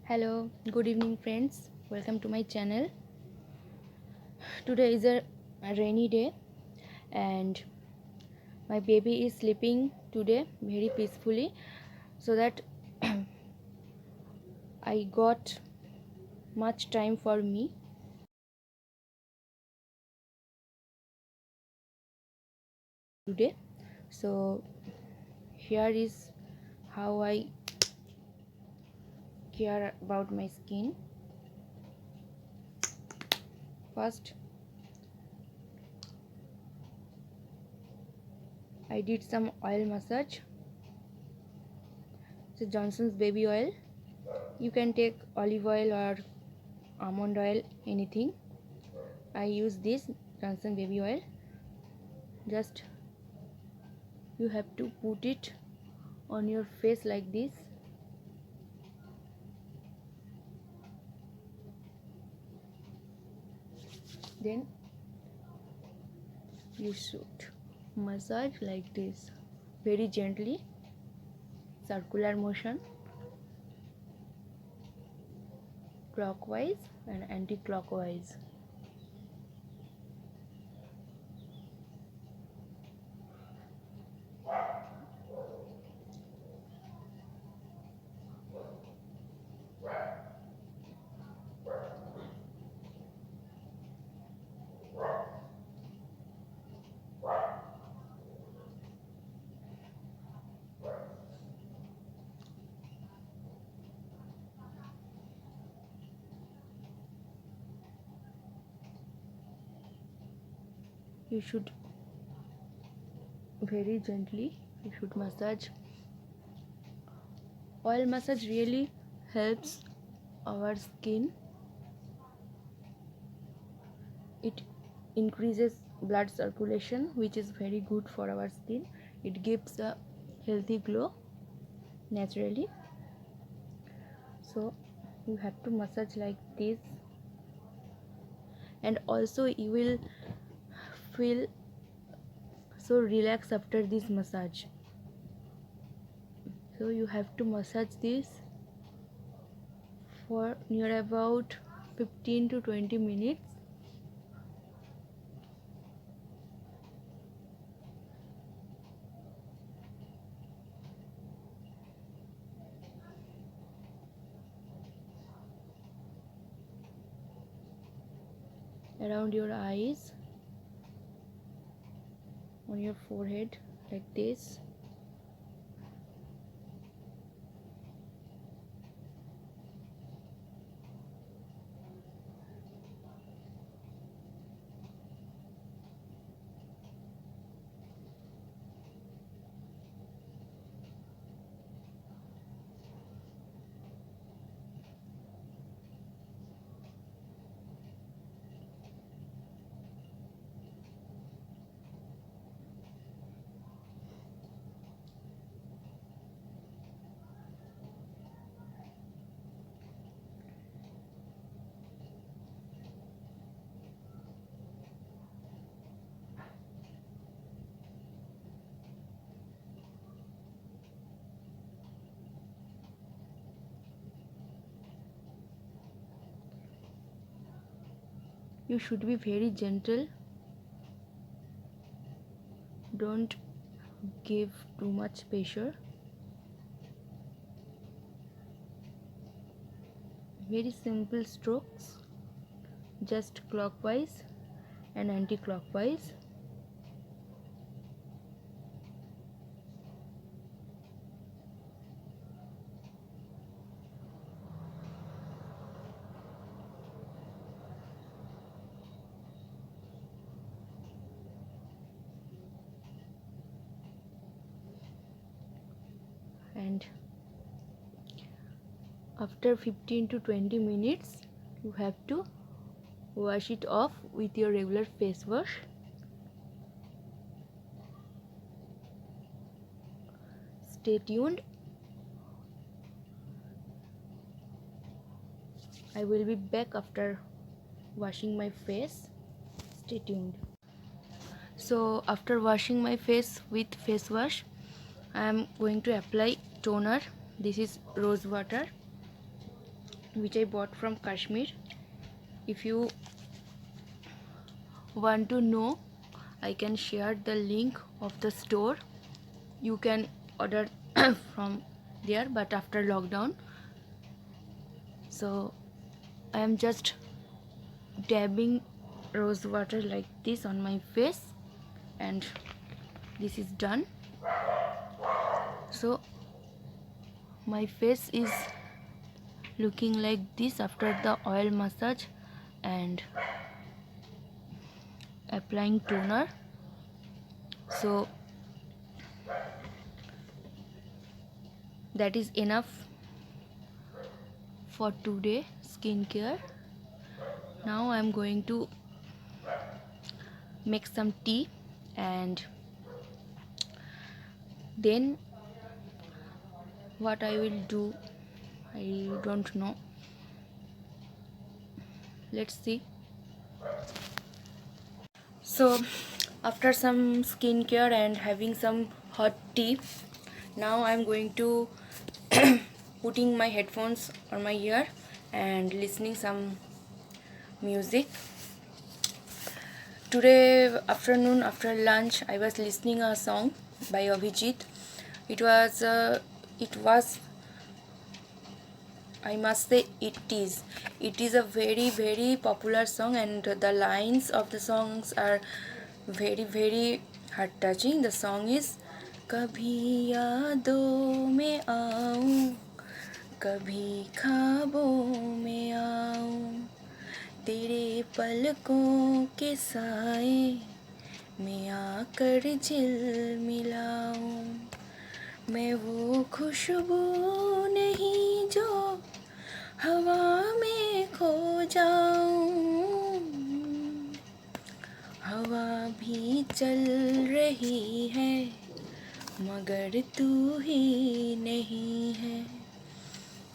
Hello, good evening friends. Welcome to my channel. Today is a rainy day and my baby is sleeping today very peacefully, so that I got much time for me today. So here is how I care about my skin. First, I did some oil massage. So Johnson's baby oil. You can take olive oil or almond oil, anything. I use this Johnson baby oil. Just you have to put it on your face like this. Then you should massage like this, very gently, circular motion, clockwise and anti-clockwise. You should very gently, you should massage. Oil massage really helps our skin. It increases blood circulation, which is very good for our skin. It gives a healthy glow naturally. So you have to massage like this, and also you will feel so relaxed after this massage. So you have to massage this for near about 15 to 20 minutes. Around your eyes, on your forehead, like this. You should be very gentle. Don't give too much pressure. Very simple strokes, just clockwise and anti-clockwise. And after 15 to 20 minutes you have to wash it off with your regular face wash. Stay tuned. I will be back after washing my face. Stay tuned. So after washing my face with face wash, I am going to apply toner. This is rose water. which I bought from Kashmir. If you want to know, I can share the link of the store. You can order from there, but after lockdown. So I am just dabbing rose water like this on my face, and this is done. So my face is looking like this after the oil massage and applying toner. So that is enough for today skincare. Now I am going to make some tea, and then what I will do, I don't know. Let's see. So after some skincare and having some hot tea, now I'm going to putting my headphones on my ear and listening some music. Today afternoon after lunch I was listening a song by Avijit. It was I must say it is a very popular song, and the lines of the songs are very heart touching. The song is कभी यादों में आऊं, कभी ख्वाबों में आऊं, तेरे पलकों के साए में आकर झिलमिलाऊं, मैं वो खुशबू नहीं जो हवा में खो जाऊं, हवा भी चल रही है मगर तू ही नहीं है,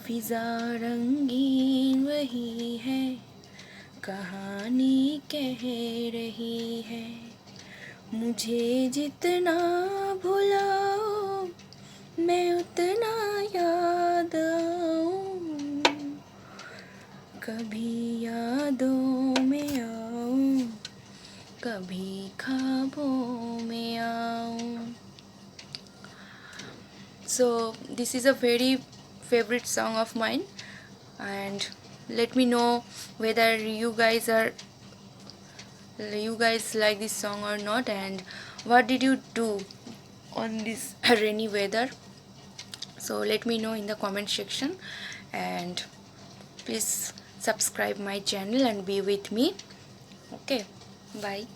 फिजा रंगीन वही है, कहानी कह रही है, मुझे जितना भुलाओ मैं उतना याद आऊं, कभी यादों में आऊं, कभी ख्वाबों में आऊं. So this is a very favorite song of mine, and let me know whether you guys like this song or not, and what did you do on this rainy weather. So let me know in the comment section, and please subscribe my channel and be with me. Okay, bye.